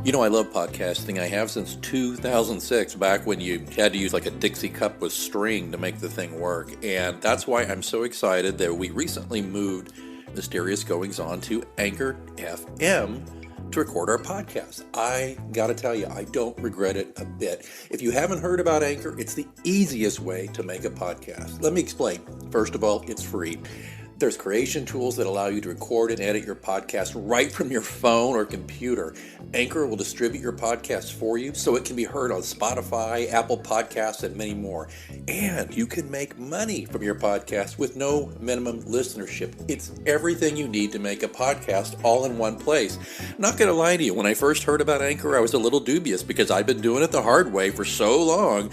You know, I love podcasting. I have since 2006, back when you had to use like a Dixie cup with string to make the thing work. And that's why I'm so excited that we recently moved Mysterious Goings On to Anchor FM to record our podcast. I gotta tell you, I don't regret it a bit. If you haven't heard about Anchor, it's the easiest way to make a podcast. Let me explain. First of all, it's free. There's creation tools that allow you to record and edit your podcast right from your phone or computer. Anchor will distribute your podcast for you so it can be heard on Spotify, Apple Podcasts, and many more. And you can make money from your podcast with no minimum listenership. It's everything you need to make a podcast all in one place. Not going to lie to you, when I first heard about Anchor, I was a little dubious because I've been doing it the hard way for so long.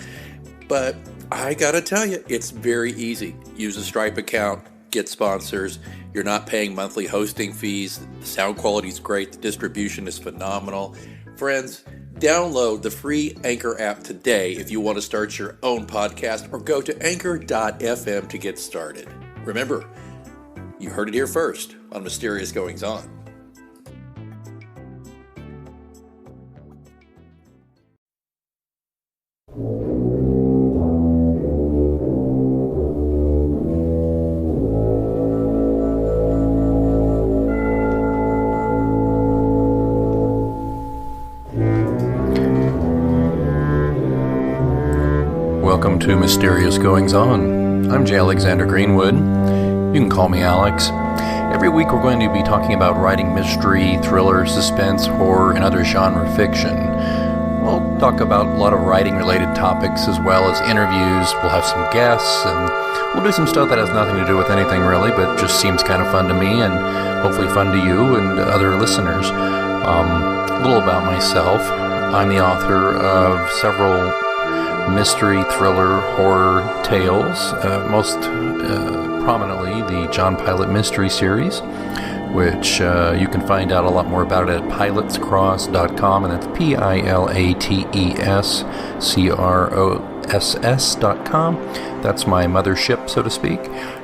But I got to tell you, it's very easy. Use a Stripe account. Get sponsors. You're not paying monthly hosting fees. The sound quality is great. The distribution is phenomenal. Friends, download the free Anchor app today if you want to start your own podcast, or go to anchor.fm to get started. Remember, you heard it here first on Mysterious Goings On. Welcome to Mysterious Goings On. I'm J. Alexander Greenwood. You can call me Alex. Every week we're going to be talking about writing mystery, thriller, suspense, horror, and other genre fiction. We'll talk about a lot of writing-related topics as well as interviews. We'll have some guests, and we'll do some stuff that has nothing to do with anything really, but just seems kind of fun to me and hopefully fun to you and other listeners. A little about myself. I'm the author of several mystery, thriller, horror tales, most prominently the John Pilate mystery series, which you can find out a lot more about it at pilatescross.com, and that's pilatescross.com. That's my mothership, so to speak,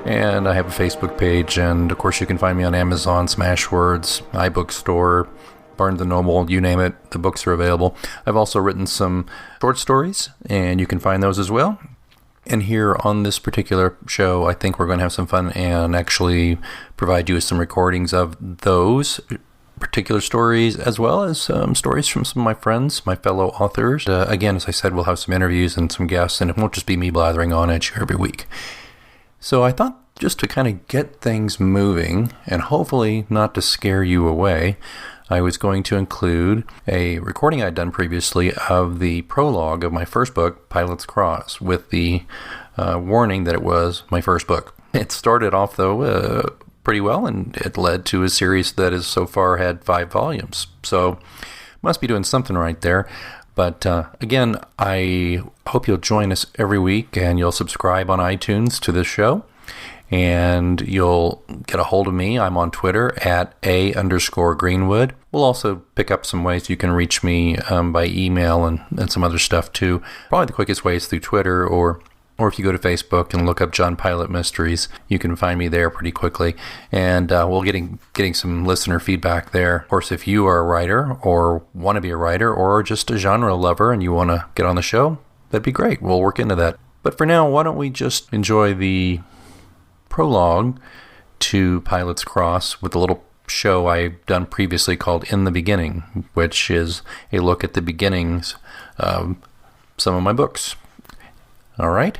and I have a Facebook page, and of course you can find me on Amazon, Smashwords, iBookstore, Barnes & Noble, you name it, the books are available. I've also written some short stories, and you can find those as well. And here on this particular show, I think we're going to have some fun and actually provide you with some recordings of those particular stories, as well as stories from some of my friends, my fellow authors. Again, as I said, we'll have some interviews and some guests, and it won't just be me blathering on at you every week. So I thought, just to kind of get things moving, and hopefully not to scare you away, I was going to include a recording I'd done previously of the prologue of my first book, Pilate's Cross, with the warning that it was my first book. It started off, though, pretty well, and it led to a series that has so far had 5 volumes. So, must be doing something right there. But again, I hope you'll join us every week, and you'll subscribe on iTunes to this show. And you'll get a hold of me. I'm on Twitter at @A_Greenwood. We'll also pick up some ways you can reach me by email and some other stuff too. Probably the quickest way is through Twitter, or if you go to Facebook and look up John Pilate Mysteries, you can find me there pretty quickly. And we'll getting some listener feedback there. Of course, if you are a writer or want to be a writer or just a genre lover and you want to get on the show, that'd be great. We'll work into that. But for now, why don't we just enjoy the prologue to Pilate's Cross with a little show I've done previously called In the Beginning, which is a look at the beginnings of some of my books. All right.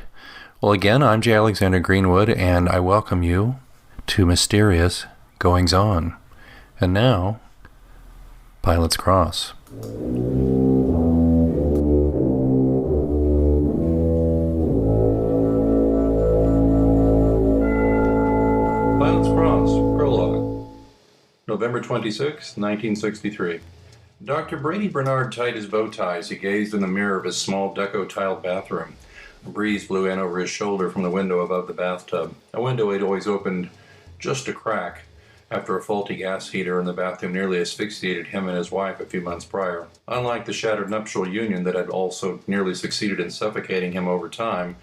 Well, again, I'm J. Alexander Greenwood, and I welcome you to Mysterious Goings On. And now, Pilate's Cross. Pilate's Cross, Prologue, November 26, 1963. Dr. Brady Bernard tied his bow tie as he gazed in the mirror of his small deco-tiled bathroom. A breeze blew in over his shoulder from the window above the bathtub, a window he'd always opened just a crack after a faulty gas heater in the bathroom nearly asphyxiated him and his wife a few months prior. Unlike the shattered nuptial union that had also nearly succeeded in suffocating him over time,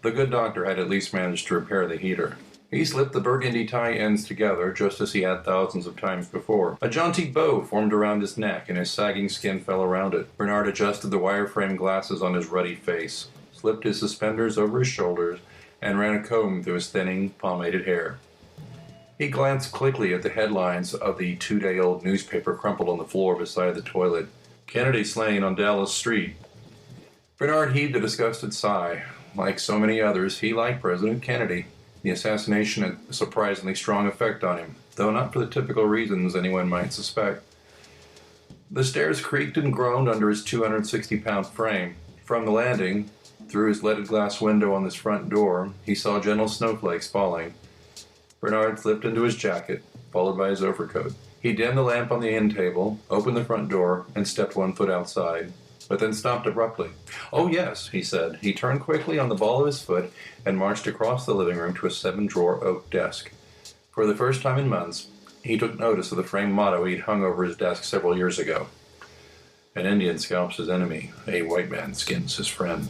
the good doctor had at least managed to repair the heater. He slipped the burgundy tie ends together, just as he had thousands of times before. A jaunty bow formed around his neck, and his sagging skin fell around it. Bernard adjusted the wire-frame glasses on his ruddy face, slipped his suspenders over his shoulders, and ran a comb through his thinning, pomaded hair. He glanced quickly at the headlines of the 2-day-old newspaper crumpled on the floor beside the toilet. Kennedy slain on Dallas Street. Bernard heaved a disgusted sigh. Like so many others, he liked President Kennedy. The assassination had a surprisingly strong effect on him, though not for the typical reasons anyone might suspect. The stairs creaked and groaned under his 260-pound frame. From the landing, through his leaded glass window on his front door, he saw gentle snowflakes falling. Bernard slipped into his jacket, followed by his overcoat. He dimmed the lamp on the end table, opened the front door, and stepped 1 foot outside, but then stopped abruptly. "Oh, yes," he said. He turned quickly on the ball of his foot and marched across the living room to a 7-drawer oak desk. For the first time in months, he took notice of the framed motto he'd hung over his desk several years ago. "An Indian scalps his enemy. A white man skins his friend."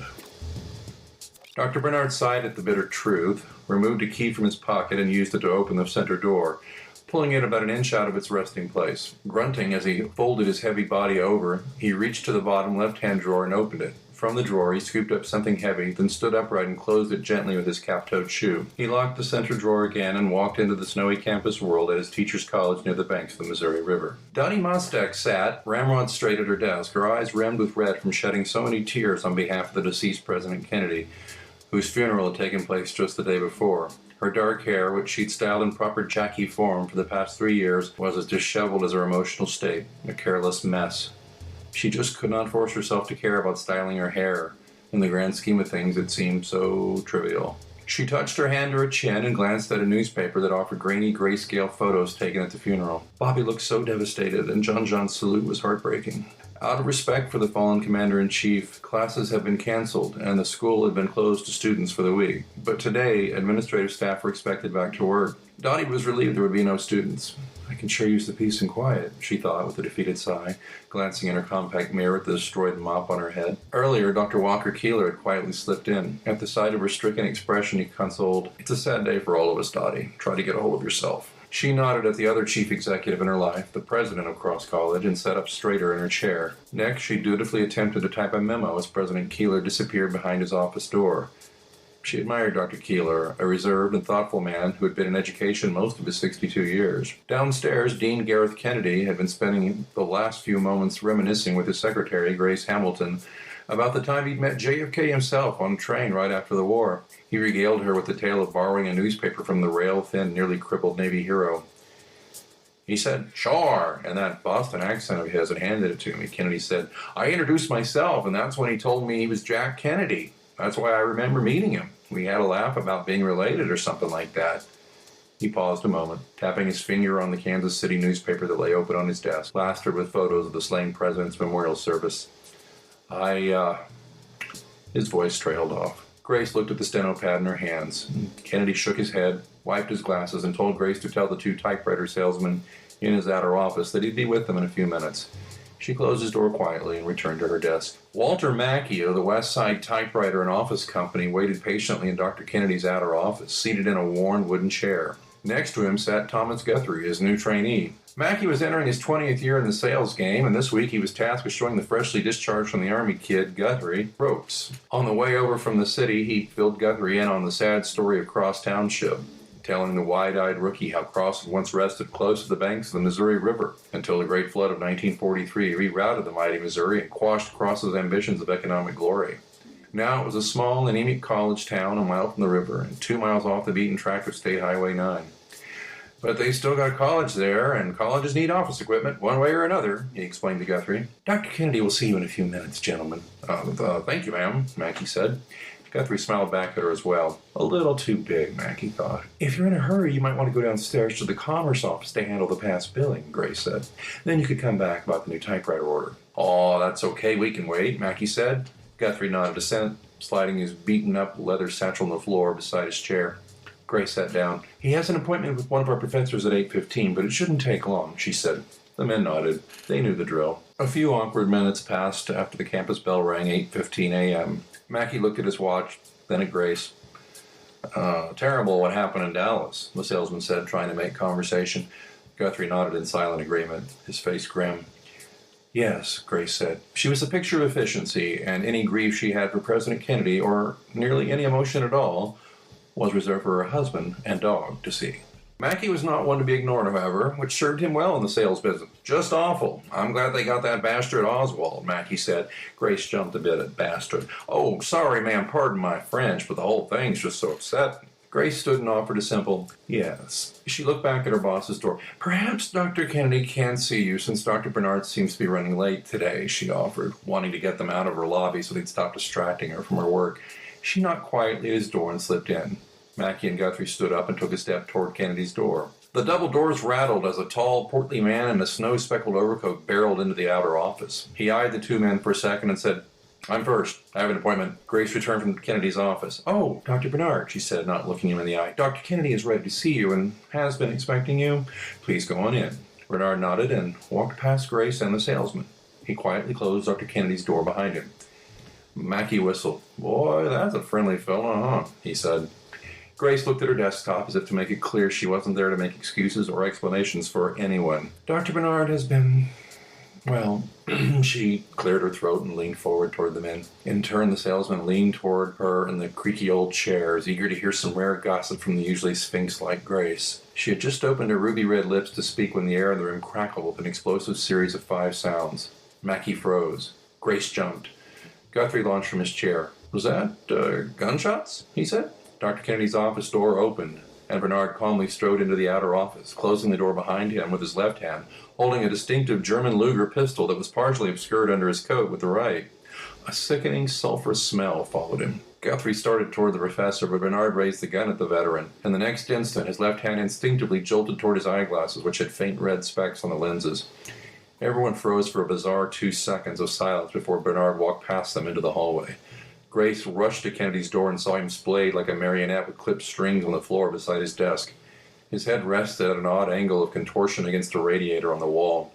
Dr. Bernard sighed at the bitter truth, removed a key from his pocket, and used it to open the center door, pulling it about an inch out of its resting place. Grunting as he folded his heavy body over, he reached to the bottom left-hand drawer and opened it. From the drawer, he scooped up something heavy, then stood upright and closed it gently with his cap-toed shoe. He locked the center drawer again and walked into the snowy campus world at his teacher's college near the banks of the Missouri River. Dottie Mostek sat, ramrod straight at her desk, her eyes rimmed with red from shedding so many tears on behalf of the deceased President Kennedy, whose funeral had taken place just the day before. Her dark hair, which she'd styled in proper Jackie form for the past 3 years, was as disheveled as her emotional state, a careless mess. She just could not force herself to care about styling her hair. In the grand scheme of things, it seemed so trivial. She touched her hand to her chin and glanced at a newspaper that offered grainy grayscale photos taken at the funeral. Bobby looked so devastated, and John John's salute was heartbreaking. Out of respect for the fallen commander-in-chief, classes have been canceled, and the school had been closed to students for the week. But today, administrative staff were expected back to work. Dottie was relieved there would be no students. "I can sure use the peace and quiet," she thought with a defeated sigh, glancing in her compact mirror at the destroyed mop on her head. Earlier, Dr. Walker Keeler had quietly slipped in. At the sight of her stricken expression, he consoled, "It's a sad day for all of us, Dottie. Try to get a hold of yourself." She nodded at the other chief executive in her life, the president of Cross College, and sat up straighter in her chair. Next, she dutifully attempted to type a memo as President Keeler disappeared behind his office door. She admired Dr. Keeler, a reserved and thoughtful man who had been in education most of his 62 years. Downstairs, Dean Gareth Kennedy had been spending the last few moments reminiscing with his secretary, Grace Hamilton, about the time he'd met JFK himself on a train right after the war. He regaled her with the tale of borrowing a newspaper from the rail-thin, nearly crippled Navy hero. He said, "Sure," in that Boston accent of his, and handed it to me. Kennedy said, "I introduced myself, and that's when he told me he was Jack Kennedy. That's why I remember meeting him. We had a laugh about being related or something like that." He paused a moment, tapping his finger on the Kansas City newspaper that lay open on his desk, plastered with photos of the slain president's memorial service. His voice trailed off. Grace looked at the steno pad in her hands. Kennedy shook his head, wiped his glasses, and told Grace to tell the 2 typewriter salesmen in his outer office that he'd be with them in a few minutes. She closed his door quietly and returned to her desk. Walter Mackey of the West Side Typewriter and Office Company waited patiently in Dr. Kennedy's outer office, seated in a worn wooden chair. Next to him sat Thomas Guthrie, his new trainee. Mackey was entering his 20th year in the sales game, and this week he was tasked with showing the freshly discharged from the Army kid, Guthrie, ropes. On the way over from the city, he filled Guthrie in on the sad story of Cross Township, telling the wide-eyed rookie how Cross had once rested close to the banks of the Missouri River until the Great Flood of 1943 rerouted the mighty Missouri and quashed Cross's ambitions of economic glory. Now it was a small, anemic college town a mile from the river and 2 miles off the beaten track of State Highway 9. "But they still got college there, and colleges need office equipment, one way or another," he explained to Guthrie. "Dr. Kennedy will see you in a few minutes, gentlemen." Thank you, ma'am," Mackey said. Guthrie smiled back at her as well. A little too big, Mackey thought. "If you're in a hurry, you might want to go downstairs to the Commerce office to handle the past billing," Grace said. "Then you could come back about the new typewriter order." "Oh, that's okay, we can wait," Mackey said. Guthrie nodded assent, sliding his beaten-up leather satchel on the floor beside his chair. Grace sat down. "He has an appointment with one of our professors at 8:15, but it shouldn't take long," she said. The men nodded. They knew the drill. A few awkward minutes passed after the campus bell rang 8:15 a.m. Mackey looked at his watch, then at Grace. Terrible what happened in Dallas, the salesman said, trying to make conversation. Guthrie nodded in silent agreement, his face grim. Yes, Grace said. She was a picture of efficiency, and any grief she had for President Kennedy, or nearly any emotion at all, was reserved for her husband and dog to see. Mackey was not one to be ignored, however, which served him well in the sales business. Just awful. I'm glad they got that bastard Oswald, Mackey said. Grace jumped a bit at bastard. Oh, sorry, ma'am, pardon my French, but the whole thing's just so upsetting. Grace stood and offered a simple yes. She looked back at her boss's door. Perhaps Dr. Kennedy can see you, since Dr. Bernard seems to be running late today, she offered, wanting to get them out of her lobby so they'd stop distracting her from her work. She knocked quietly at his door and slipped in. Mackey and Guthrie stood up and took a step toward Kennedy's door. The double doors rattled as a tall, portly man in a snow-speckled overcoat barreled into the outer office. He eyed the two men for a second and said, I'm first. I have an appointment. Grace returned from Kennedy's office. Oh, Dr. Bernard, she said, not looking him in the eye. Dr. Kennedy is ready to see you and has been expecting you. Please go on in. Bernard nodded and walked past Grace and the salesman. He quietly closed Dr. Kennedy's door behind him. Mackey whistled. Boy, that's a friendly fellow, huh? He said. Grace looked at her desktop as if to make it clear she wasn't there to make excuses or explanations for anyone. Dr. Bernard has been... Well, she cleared her throat and leaned forward toward the men. In turn, the salesman leaned toward her in the creaky old chairs, eager to hear some rare gossip from the usually sphinx-like Grace. She had just opened her ruby-red lips to speak when the air in the room crackled with an explosive series of 5 sounds. Mackey froze. Grace jumped. Guthrie launched from his chair. Was that, gunshots? He said. Dr. Kennedy's office door opened, and Bernard calmly strode into the outer office, closing the door behind him with his left hand, holding a distinctive German Luger pistol that was partially obscured under his coat with the right. A sickening, sulphurous smell followed him. Guthrie started toward the professor, but Bernard raised the gun at the veteran, and the next instant his left hand instinctively jolted toward his eyeglasses, which had faint red specks on the lenses. Everyone froze for a bizarre 2 seconds of silence before Bernard walked past them into the hallway. Grace rushed to Kennedy's door and saw him splayed like a marionette with clipped strings on the floor beside his desk. His head rested at an odd angle of contortion against a radiator on the wall.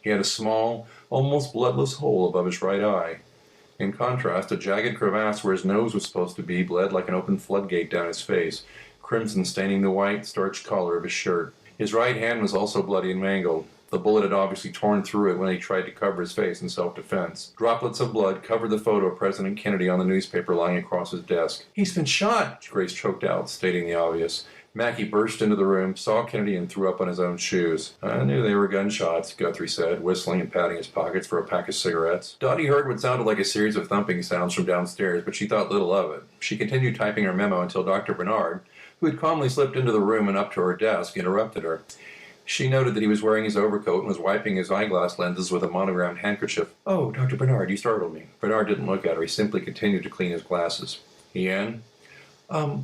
He had a small, almost bloodless hole above his right eye. In contrast, a jagged crevasse where his nose was supposed to be bled like an open floodgate down his face, crimson staining the white, starched collar of his shirt. His right hand was also bloody and mangled. The bullet had obviously torn through it when he tried to cover his face in self-defense. Droplets of blood covered the photo of President Kennedy on the newspaper lying across his desk. He's been shot, Grace choked out, stating the obvious. Mackey burst into the room, saw Kennedy, and threw up on his own shoes. I knew they were gunshots, Guthrie said, whistling and patting his pockets for a pack of cigarettes. Dottie heard what sounded like a series of thumping sounds from downstairs, but she thought little of it. She continued typing her memo until Dr. Bernard, who had calmly slipped into the room and up to her desk, interrupted her. She noted that he was wearing his overcoat and was wiping his eyeglass lenses with a monogrammed handkerchief. Oh, Dr. Bernard, you startled me. Bernard didn't look at her. He simply continued to clean his glasses. He in?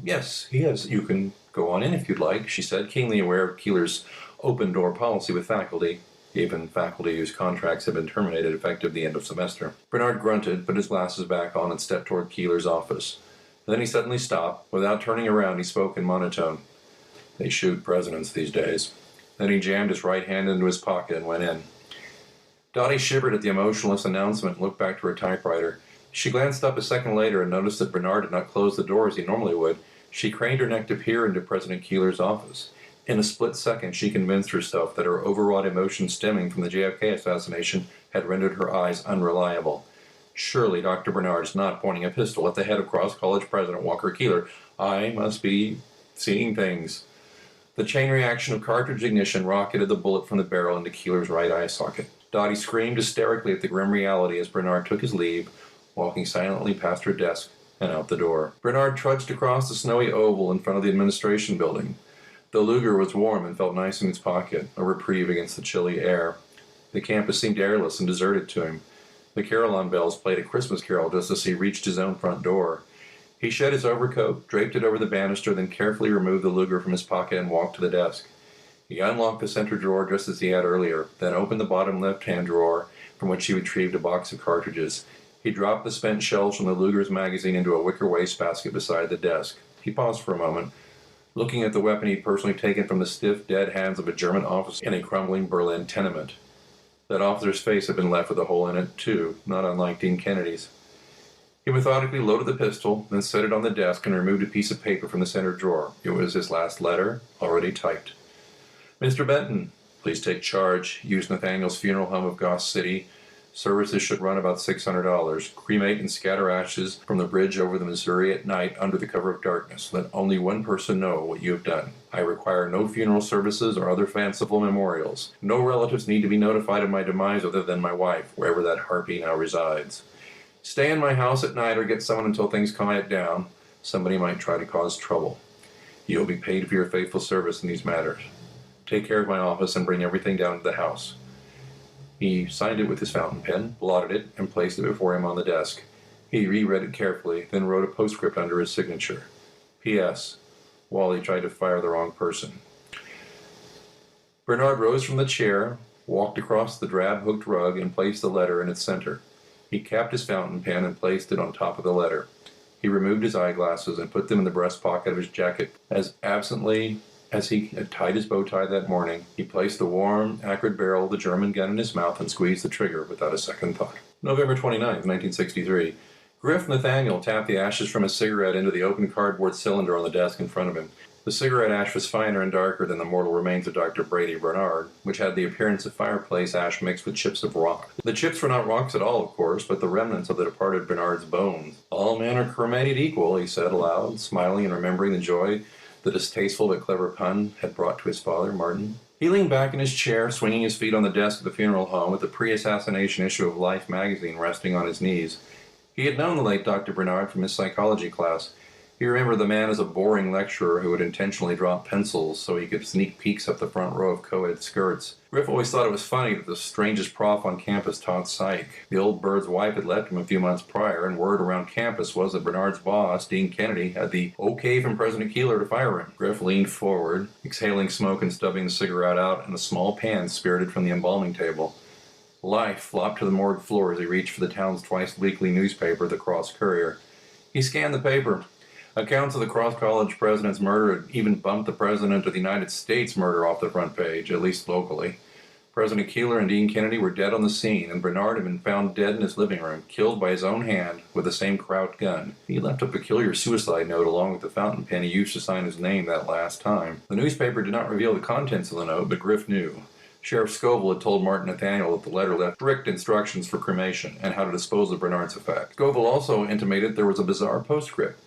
Yes, he is. You can go on in if you'd like, she said, keenly aware of Keeler's open-door policy with faculty, even faculty whose contracts had been terminated effective the end of semester. Bernard grunted, put his glasses back on, and stepped toward Keeler's office. Then he suddenly stopped. Without turning around, he spoke in monotone. They shoot presidents these days. Then he jammed his right hand into his pocket and went in. Dottie shivered at the emotionless announcement and looked back to her typewriter. She glanced up a second later and noticed that Bernard had not closed the door as he normally would. She craned her neck to peer into President Keeler's office. In a split second, she convinced herself that her overwrought emotion stemming from the JFK assassination had rendered her eyes unreliable. Surely Dr. Bernard is not pointing a pistol at the head of Cross College President Walker Keeler. I must be seeing things. The chain reaction of cartridge ignition rocketed the bullet from the barrel into Keeler's right eye socket. Dottie screamed hysterically at the grim reality as Bernard took his leave, walking silently past her desk and out the door. Bernard trudged across the snowy oval in front of the administration building. The Luger was warm and felt nice in his pocket, a reprieve against the chilly air. The campus seemed airless and deserted to him. The carillon bells played a Christmas carol just as he reached his own front door. He shed his overcoat, draped it over the banister, then carefully removed the Luger from his pocket and walked to the desk. He unlocked the center drawer just as he had earlier, then opened the bottom left-hand drawer, from which he retrieved a box of cartridges. He dropped the spent shells from the Luger's magazine into a wicker wastebasket beside the desk. He paused for a moment, looking at the weapon he'd personally taken from the stiff, dead hands of a German officer in a crumbling Berlin tenement. That officer's face had been left with a hole in it, too, not unlike Dean Kennedy's. He methodically loaded the pistol, then set it on the desk and removed a piece of paper from the center drawer. It was his last letter, already typed. Mr. Benton, please take charge. Use Nathaniel's funeral home of Goss City. Services should run about $600. Cremate and scatter ashes from the bridge over the Missouri at night under the cover of darkness. Let only one person know what you have done. I require no funeral services or other fanciful memorials. No relatives need to be notified of my demise other than my wife, wherever that harpy now resides. Stay in my house at night or get someone until things quiet down. Somebody might try to cause trouble. You will be paid for your faithful service in these matters. Take care of my office and bring everything down to the house. He signed it with his fountain pen, blotted it, and placed it before him on the desk. He reread it carefully, then wrote a postscript under his signature. P.S. Wally tried to fire the wrong person. Bernard rose from the chair, walked across the drab hooked rug, and placed the letter in its center. He capped his fountain pen and placed it on top of the letter. He removed his eyeglasses and put them in the breast pocket of his jacket. As absently as he had tied his bow tie that morning, he placed the warm, acrid barrel of the German gun in his mouth and squeezed the trigger without a second thought. November 29th, 1963. Griff Nathaniel tapped the ashes from his cigarette into the open cardboard cylinder on the desk in front of him. The cigarette ash was finer and darker than the mortal remains of Dr. Brady Bernard, which had the appearance of fireplace ash mixed with chips of rock. The chips were not rocks at all, of course, but the remnants of the departed Bernard's bones. All men are cremated equal, he said aloud, smiling and remembering the joy the distasteful but clever pun had brought to his father, Martin. He leaned back in his chair, swinging his feet on the desk of the funeral home with the pre-assassination issue of Life magazine resting on his knees. He had known the late Dr. Bernard from his psychology class. He remembered the man as a boring lecturer who would intentionally drop pencils so he could sneak peeks up the front row of co-ed skirts. Griff always thought it was funny that the strangest prof on campus taught psych. The old bird's wife had left him a few months prior, and word around campus was that Bernard's boss, Dean Kennedy, had the okay from President Keeler to fire him. Griff leaned forward, exhaling smoke and stubbing the cigarette out in a small pan spirited from the embalming table. Life flopped to the morgue floor as he reached for the town's twice-weekly newspaper, the Cross Courier. He scanned the paper. Accounts of the Cross College president's murder had even bumped the president of the United States murder off the front page, at least locally. President Keeler and Dean Kennedy were dead on the scene, and Bernard had been found dead in his living room, killed by his own hand with the same Kraut gun. He left a peculiar suicide note along with the fountain pen he used to sign his name that last time. The newspaper did not reveal the contents of the note, but Griff knew. Sheriff Scoville had told Martin Nathaniel that the letter left strict instructions for cremation and how to dispose of Bernard's effects. Scoville also intimated there was a bizarre postscript,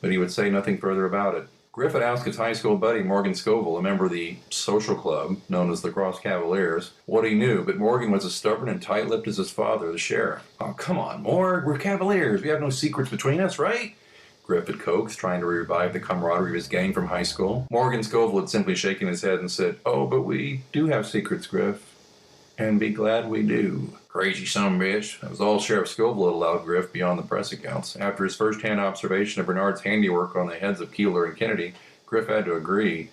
but he would say nothing further about it. Griff had asked his high school buddy, Morgan Scoville, a member of the social club, known as the Cross Cavaliers, what he knew, but Morgan was as stubborn and tight-lipped as his father, the sheriff. Oh, come on, Morg, we're Cavaliers. We have no secrets between us, right? Griff had coaxed, trying to revive the camaraderie of his gang from high school. Morgan Scoville had simply shaken his head and said, "Oh, but we do have secrets, Griff. And be glad we do." Crazy son of a bitch. That was all Sheriff Scoville had allowed Griff beyond the press accounts. After his first-hand observation of Bernard's handiwork on the heads of Keeler and Kennedy, Griff had to agree.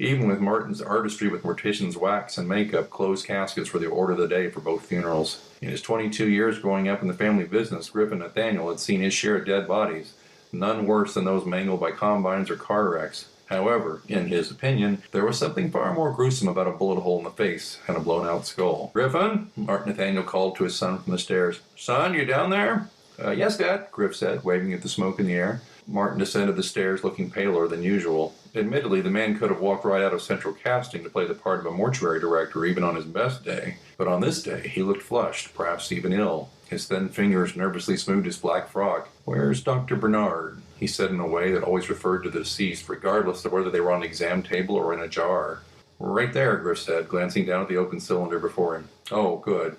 Even with Martin's artistry with mortician's wax and makeup, closed caskets were the order of the day for both funerals. In his 22 years growing up in the family business, Griff and Nathaniel had seen his share of dead bodies, none worse than those mangled by combines or car wrecks. However, in his opinion, there was something far more gruesome about a bullet hole in the face and a blown-out skull. "Griffin?" Martin Nathaniel called to his son from the stairs. "Son, you down there?" Yes, Dad," Griff said, waving at the smoke in the air. Martin descended the stairs looking paler than usual. Admittedly, the man could have walked right out of Central Casting to play the part of a mortuary director even on his best day. But on this day, he looked flushed, perhaps even ill. His thin fingers nervously smoothed his black frock. "Where's Dr. Bernard?" he said in a way that always referred to the deceased, regardless of whether they were on the exam table or in a jar. "Right there," Griff said, glancing down at the open cylinder before him. "Oh, good."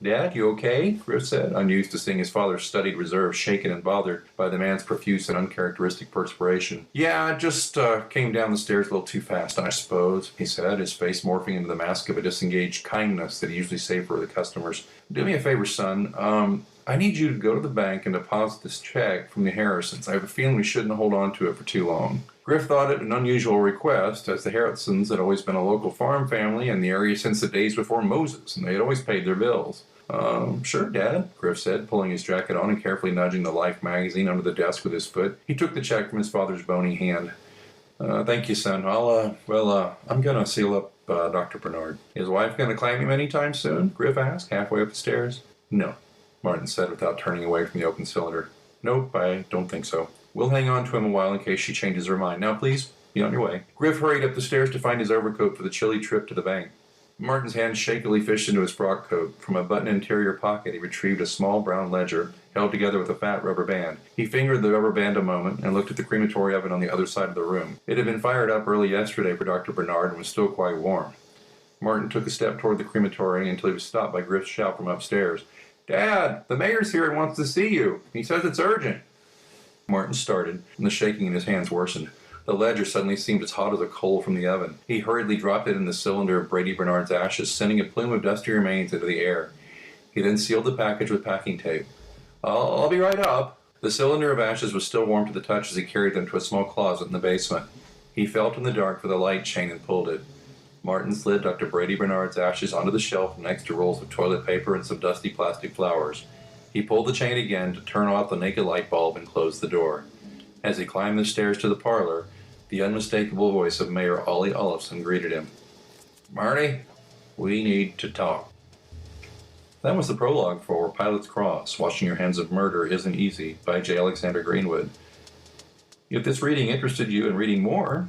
"Dad, you okay?" Griff said, unused to seeing his father's studied reserve shaken and bothered by the man's profuse and uncharacteristic perspiration. "Yeah, I just came down the stairs a little too fast, I suppose," he said, his face morphing into the mask of a disengaged kindness that he usually saved for the customers. "Do me a favor, son. I need you to go to the bank and deposit this check from the Harrisons. I have a feeling we shouldn't hold on to it for too long." Griff thought it an unusual request, as the Harrisons had always been a local farm family in the area since the days before Moses, and they had always paid their bills. Sure, Dad," Griff said, pulling his jacket on and carefully nudging the Life magazine under the desk with his foot. He took the check from his father's bony hand. Thank you, son. I'm gonna seal up Dr. Bernard." "His wife gonna claim him any time soon?" Griff asked, halfway up the stairs. "No," Martin said without turning away from the open cylinder. Nope, I don't think so. We'll hang on to him a while in case she changes her mind. Now, please, be on your way. Griff hurried up the stairs to find his overcoat for the chilly trip to the bank. Martin's hand shakily fished into his frock coat. From a button interior pocket, he retrieved a small brown ledger, held together with a fat rubber band. He fingered the rubber band a moment and looked at the crematory oven on the other side of the room. It had been fired up early yesterday for Dr. Bernard and was still quite warm. Martin took a step toward the crematory until he was stopped by Griff's shout from upstairs. "Dad, the mayor's here and wants to see you. He says it's urgent." Martin started, and the shaking in his hands worsened. The ledger suddenly seemed as hot as a coal from the oven. He hurriedly dropped it in the cylinder of Brady Bernard's ashes, sending a plume of dusty remains into the air. He then sealed the package with packing tape. I'll be right up." The cylinder of ashes was still warm to the touch as he carried them to a small closet in the basement. He felt in the dark for the light chain and pulled it. Martin slid Dr. Brady Bernard's ashes onto the shelf next to rolls of toilet paper and some dusty plastic flowers. He pulled the chain again to turn off the naked light bulb and close the door. As he climbed the stairs to the parlor, the unmistakable voice of Mayor Ollie Olafson greeted him. "Marty, we need to talk." That was the prologue for Pilate's Cross, Washing Your Hands of Murder Isn't Easy by J. Alexander Greenwood. If this reading interested you in reading more,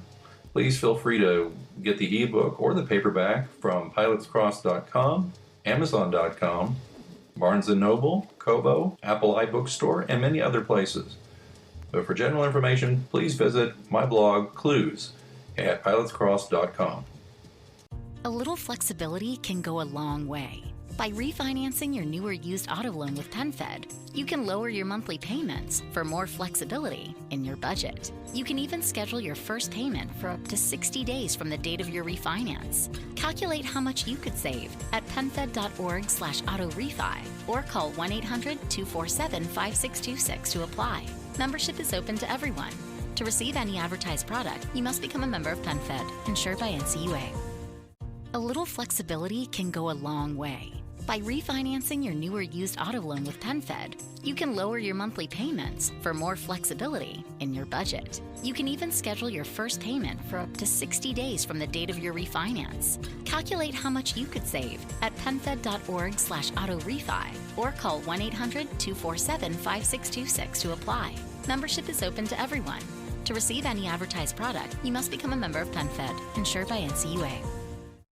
please feel free to get the ebook or the paperback from pilatescross.com, amazon.com, Barnes & Noble, Kobo, Apple iBookstore, and many other places. But for general information, please visit my blog, Clues, at pilatescross.com. A little flexibility can go a long way. By refinancing your new or used auto loan with PenFed, you can lower your monthly payments for more flexibility in your budget. You can even schedule your first payment for up to 60 days from the date of your refinance. Calculate how much you could save at penfed.org/auto-refi or call 1-800-247-5626 to apply. Membership is open to everyone. To receive any advertised product, you must become a member of PenFed, insured by NCUA. A little flexibility can go a long way. By refinancing your new or used auto loan with PenFed, you can lower your monthly payments for more flexibility in your budget. You can even schedule your first payment for up to 60 days from the date of your refinance. Calculate how much you could save at penfed.org/auto-refi or call 1-800-247-5626 to apply. Membership is open to everyone. To receive any advertised product, you must become a member of PenFed, insured by NCUA.